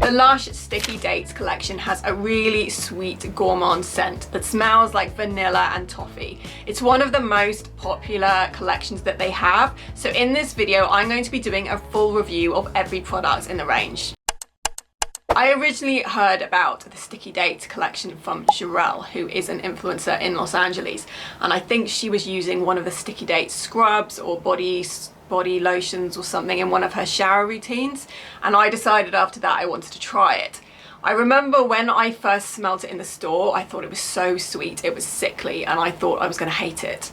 The LUSH Sticky Dates collection has a really sweet gourmand scent that smells like vanilla and toffee. It's one of the most popular collections that they have. So in this video, I'm going to be doing a full review of every product in the range. I originally heard about the Sticky Dates collection from Jarell, who is an influencer in Los Angeles. And I think she was using one of the Sticky Dates scrubs or body lotions or something in one of her shower routines, and I decided after that I wanted to try it. I remember when I first smelled it in the store, I thought it was so sweet, it was sickly, and I thought I was going to hate it.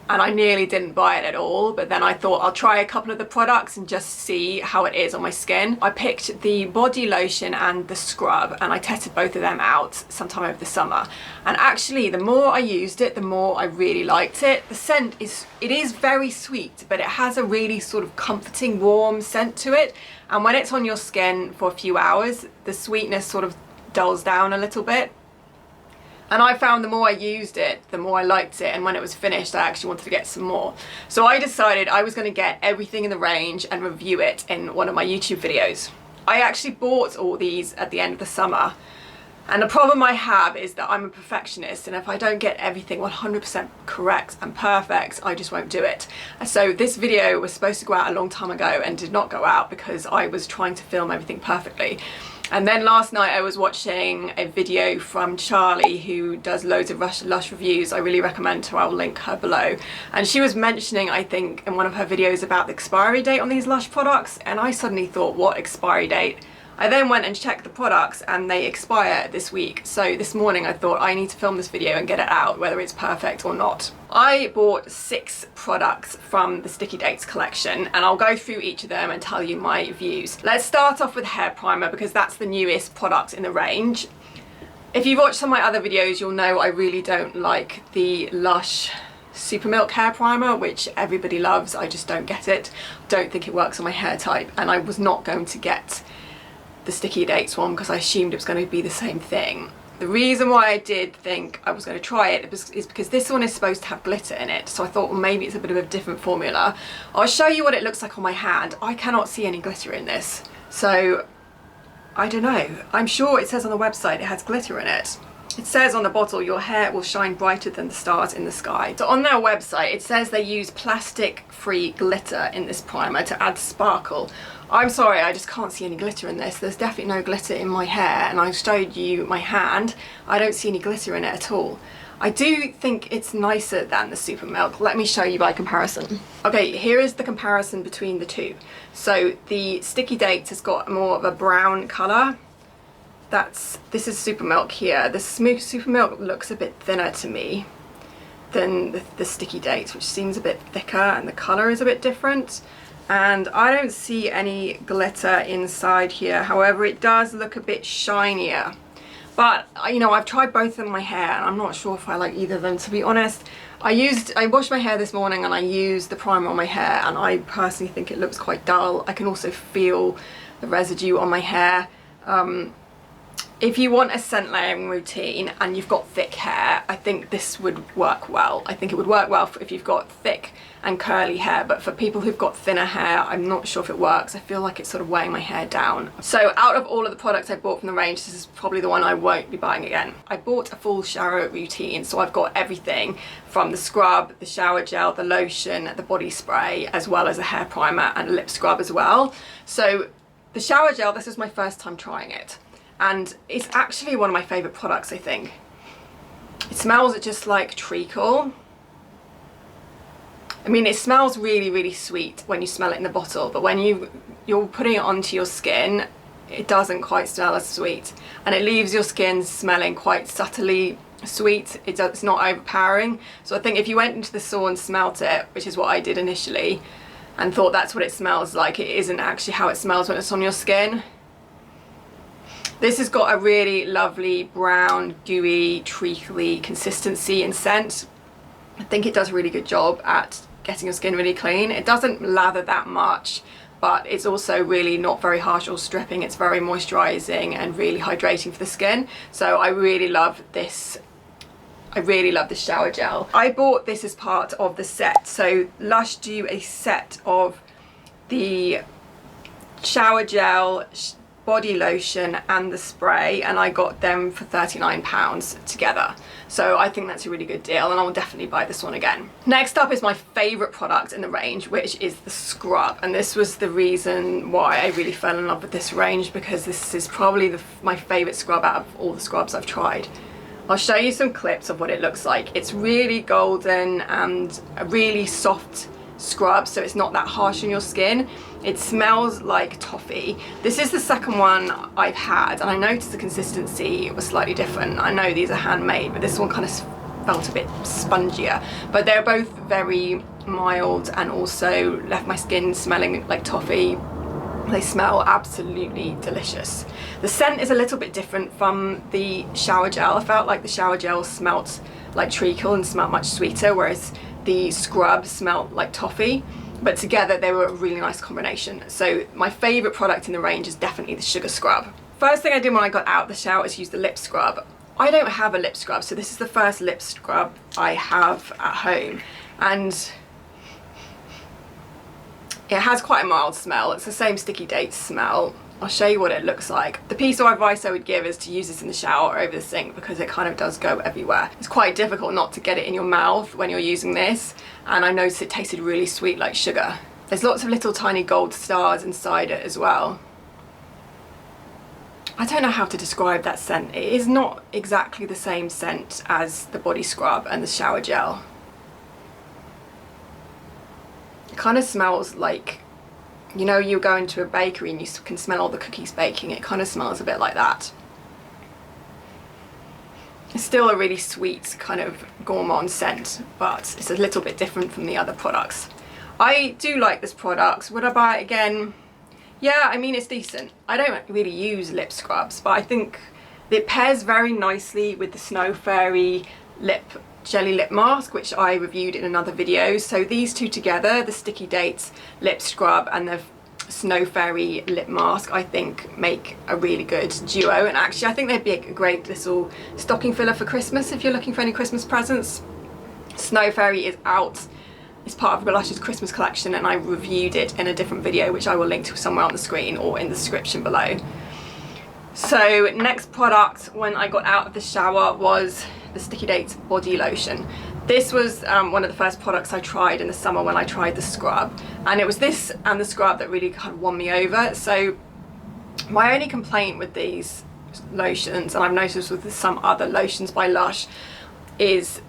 And I nearly didn't buy it at all, but then I thought I'll try a couple of the products and just see how it is on my skin. I picked the body lotion and the scrub, and I tested both of them out sometime over the summer. And actually, the more I used it, the more I really liked it. The scent is very sweet, but it has a really sort of comforting, warm scent to it. And when it's on your skin for a few hours, the sweetness sort of dulls down a little bit. And I found the more I used it, the more I liked it, and when it was finished I actually wanted to get some more. So I decided I was going to get everything in the range and review it in one of my YouTube videos. I actually bought all these at the end of the summer, and the problem I have is that I'm a perfectionist, and if I don't get everything 100% correct and perfect, I just won't do it. So this video was supposed to go out a long time ago and did not go out because I was trying to film everything perfectly. And then last night I was watching a video from Charlie, who does loads of Lush reviews. I really recommend her, I'll link her below. And she was mentioning, I think, in one of her videos about the expiry date on these Lush products, and I suddenly thought, what expiry date? I then went and checked the products and they expire this week. So this morning I thought I need to film this video and get it out, whether it's perfect or not. I bought 6 products from the Sticky Dates collection, and I'll go through each of them and tell you my views. Let's start off with hair primer because that's the newest product in the range. If you've watched some of my other videos, you'll know I really don't like the Lush Super Milk hair primer, which everybody loves. I just don't get it. Don't think it works on my hair type, and I was not going to get the Sticky Dates one because I assumed it was going to be the same thing. The reason why I did think I was going to try it is because this one is supposed to have glitter in it, so I thought, well, maybe it's a bit of a different formula. I'll show you what it looks like on my hand. I cannot see any glitter in this, so I don't know. I'm sure it says on the website it has glitter in it. It says on the bottle, your hair will shine brighter than the stars in the sky. So on their website, it says they use plastic-free glitter in this primer to add sparkle. I'm sorry, I just can't see any glitter in this. There's definitely no glitter in my hair, and I showed you my hand. I don't see any glitter in it at all. I do think it's nicer than the Super Milk. Let me show you by comparison. Okay, here is the comparison between the two. So the Sticky Dates has got more of a brown colour. This is Super Milk here. The Super Milk looks a bit thinner to me than the Sticky Dates, which seems a bit thicker, and the colour is a bit different. And I don't see any glitter inside here. However, it does look a bit shinier. But, you know, I've tried both in my hair, and I'm not sure if I like either of them, to be honest. I washed my hair this morning and I used the primer on my hair, and I personally think it looks quite dull. I can also feel the residue on my hair. If you want a scent layering routine and you've got thick hair, I think this would work well. I think it would work well if you've got thick and curly hair, but for people who've got thinner hair, I'm not sure if it works. I feel like it's sort of weighing my hair down. So out of all of the products I bought from the range, this is probably the one I won't be buying again. I bought a full shower routine, so I've got everything from the scrub, the shower gel, the lotion, the body spray, as well as a hair primer and a lip scrub as well. So the shower gel, this is my first time trying it, and it's actually one of my favourite products, I think. It smells just like treacle. I mean, it smells really, really sweet when you smell it in the bottle, but when you're putting it onto your skin, it doesn't quite smell as sweet, and it leaves your skin smelling quite subtly sweet. It's not overpowering. So I think if you went into the store and smelt it, which is what I did initially, and thought that's what it smells like, it isn't actually how it smells when it's on your skin. This has got a really lovely brown, gooey, treacly consistency and scent. I think it does a really good job at getting your skin really clean. It doesn't lather that much, but it's also really not very harsh or stripping. It's very moisturizing and really hydrating for the skin. So I really love this. I really love this shower gel. I bought this as part of the set. So Lush do a set of the shower gel, body lotion and the spray, and I got them for £39 together. So I think that's a really good deal, and I will definitely buy this one again. Next up is my favourite product in the range, which is the scrub. And this was the reason why I really fell in love with this range, because this is probably my favourite scrub out of all the scrubs I've tried. I'll show you some clips of what it looks like. It's really golden and a really soft scrub, so it's not that harsh on your skin. It smells like toffee. This is the second one I've had, and I noticed the consistency was slightly different. I know these are handmade, but this one kind of felt a bit spongier. But they're both very mild and also left my skin smelling like toffee. They smell absolutely delicious. The scent is a little bit different from the shower gel. I felt like the shower gel smelt like treacle and smelled much sweeter, whereas the scrub smelled like toffee, but together they were a really nice combination. So my favourite product in the range is definitely the sugar scrub. First thing I did when I got out of the shower is use the lip scrub. I don't have a lip scrub, so this is the first lip scrub I have at home, and it has quite a mild smell. It's the same Sticky Dates smell. I'll show you what it looks like. The piece of advice I would give is to use this in the shower or over the sink, because it kind of does go everywhere. It's quite difficult not to get it in your mouth when you're using this, and I noticed it tasted really sweet like sugar. There's lots of little tiny gold stars inside it as well. I don't know how to describe that scent. It is not exactly the same scent as the body scrub and the shower gel. It kind of smells like, you know, you go into a bakery and you can smell all the cookies baking. It kind of smells a bit like that. It's still a really sweet kind of gourmand scent, but it's a little bit different from the other products. I do like this product. Would I buy it again? Yeah, I mean, it's decent. I don't really use lip scrubs, but I think it pairs very nicely with the Snow Fairy jelly lip mask, which I reviewed in another video. So these two together, the Sticky Dates lip scrub and the Snow Fairy lip mask, I think make a really good duo. And actually I think they'd be a great little stocking filler for Christmas if you're looking for any Christmas presents. Snow Fairy is out. It's part of LUSH's Christmas collection, and I reviewed it in a different video, which I will link to somewhere on the screen or in the description below. So next product when I got out of the shower was the Sticky Dates body lotion. This was one of the first products I tried in the summer when I tried the scrub, and it was this and the scrub that really kind of won me over. So my only complaint with these lotions, and I've noticed with some other lotions by Lush, is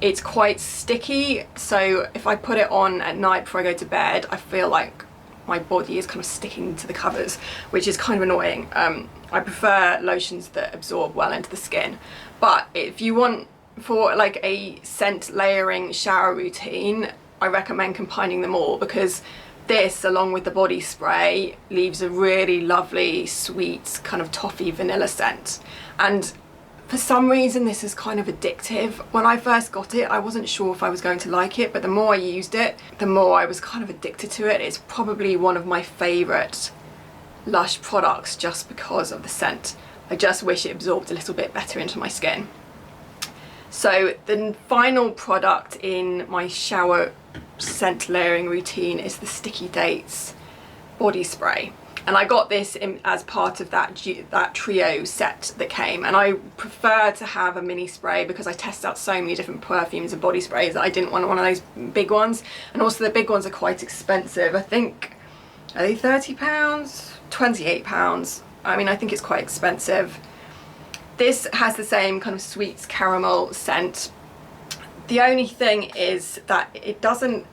it's quite sticky. So if I put it on at night before I go to bed, I feel like my body is kind of sticking to the covers, which is kind of annoying. I prefer lotions that absorb well into the skin. But if you want for like a scent layering shower routine, I recommend combining them all, because this along with the body spray leaves a really lovely sweet kind of toffee vanilla scent. And for some reason this is kind of addictive. When I first got it I wasn't sure if I was going to like it, but the more I used it the more I was kind of addicted to it. It's probably one of my favourite Lush products just because of the scent. I just wish it absorbed a little bit better into my skin. So the final product in my shower scent layering routine is the Sticky Dates body spray. And I got this as part of that trio set that came, and I prefer to have a mini spray because I test out so many different perfumes and body sprays that I didn't want one of those big ones. And also the big ones are quite expensive. I think, are they £30? £28. I mean, I think it's quite expensive. This has the same kind of sweet caramel scent. The only thing is that it doesn't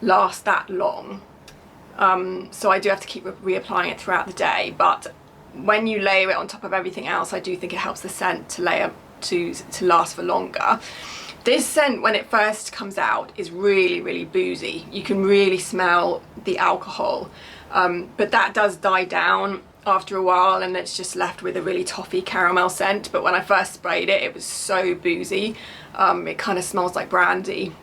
last that long. So I do have to keep reapplying it throughout the day, but when you layer it on top of everything else, I do think it helps the scent to last for longer. This scent, when it first comes out, is really, really boozy. You can really smell the alcohol, but that does die down after a while, and it's just left with a really toffee caramel scent. But when I first sprayed it, it was so boozy. It kind of smells like brandy.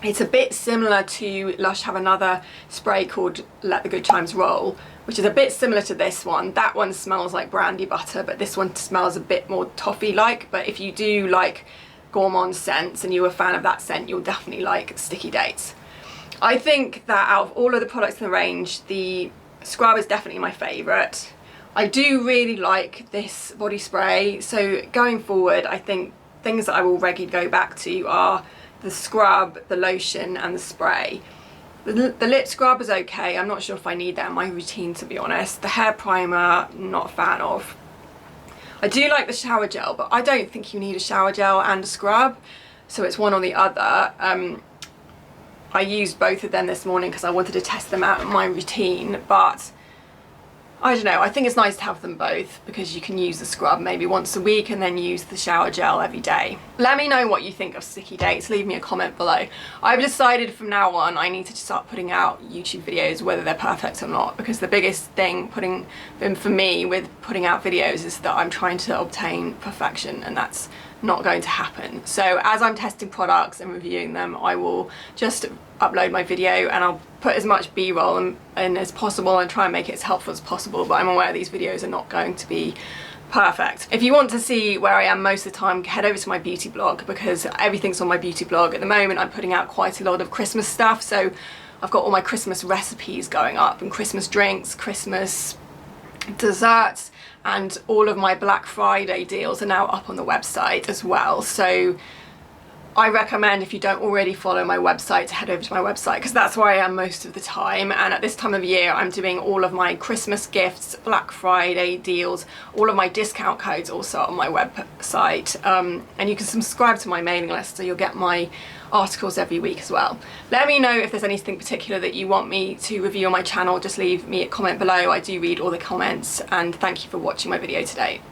It's a bit similar to Lush have another spray called Let the Good Times Roll, which is a bit similar to this one. That one smells like brandy butter, but this one smells a bit more toffee-like. But if you do like gourmand scents and you're a fan of that scent, you'll definitely like Sticky Dates. I think that out of all of the products in the range, the scrub is definitely my favourite. I do really like this body spray, so going forward I think things that I will regularly go back to are the scrub, the lotion and the spray. The lip scrub is okay, I'm not sure if I need that in my routine to be honest. The hair primer, not a fan of. I do like the shower gel, but I don't think you need a shower gel and a scrub, so it's one or the other. I used both of them this morning because I wanted to test them out in my routine, but I don't know, I think it's nice to have them both because you can use the scrub maybe once a week and then use the shower gel every day. Let me know what you think of Sticky Dates, leave me a comment below. I've decided from now on I need to start putting out YouTube videos whether they're perfect or not, because the biggest thing for me with putting out videos is that I'm trying to obtain perfection, and that's not going to happen. So as I'm testing products and reviewing them, I will just upload my video and I'll put as much b-roll in as possible and try and make it as helpful as possible, but I'm aware these videos are not going to be perfect. If you want to see where I am most of the time, head over to my beauty blog because everything's on my beauty blog. At the moment I'm putting out quite a lot of Christmas stuff, so I've got all my Christmas recipes going up and Christmas drinks, Christmas desserts, and all of my Black Friday deals are now up on the website as well. So I recommend, if you don't already follow my website, to head over to my website because that's where I am most of the time. And at this time of year I'm doing all of my Christmas gifts, Black Friday deals, all of my discount codes also on my website, and you can subscribe to my mailing list so you'll get my articles every week as well. Let me know if there's anything particular that you want me to review on my channel. Just leave me a comment below. I do read all the comments, and thank you for watching my video today.